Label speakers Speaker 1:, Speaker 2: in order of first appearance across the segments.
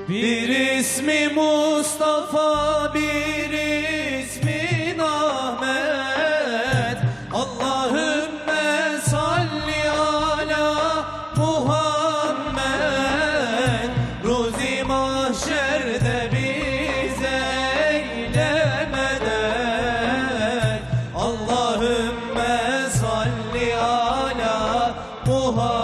Speaker 1: Bir ismi Mustafa, bir ismi Ahmet. Allahümme salli ala Muhammed. Ruzi mahşerde bize eyle medet. Allahümme salli ala Muhammed.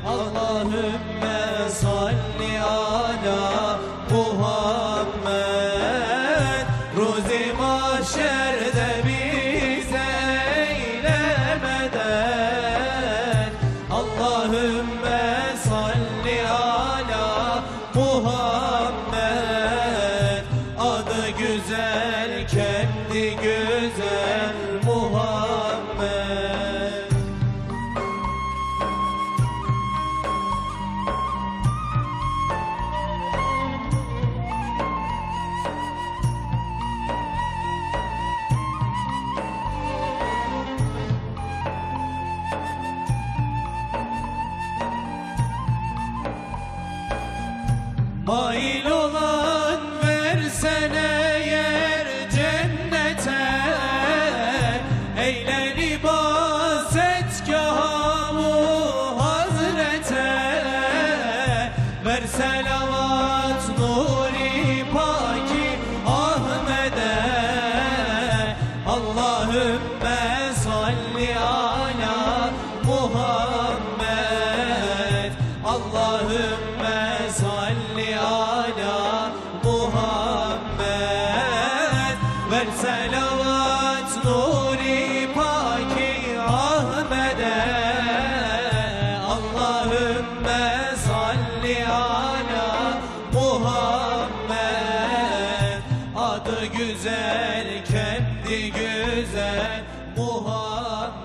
Speaker 1: Allahümme salli ala Muhammed. Ruzi mahşerde bize eyle medet. Allahümme salli ala Muhammed. Adı güzel, kendi güzel Muhammed. Mail olan versene yer cennete. Eyle libas etgâh-ı hazrete. Ver selavat nuri paki Ahmed'e. Allahümme salli ala Muhammed. Allahümme salli ala Muhammed. Ver selavat nuri paki Ahmed'e. Allahümme salli ala Muhammed. Adı güzel, kendi güzel Muhammed.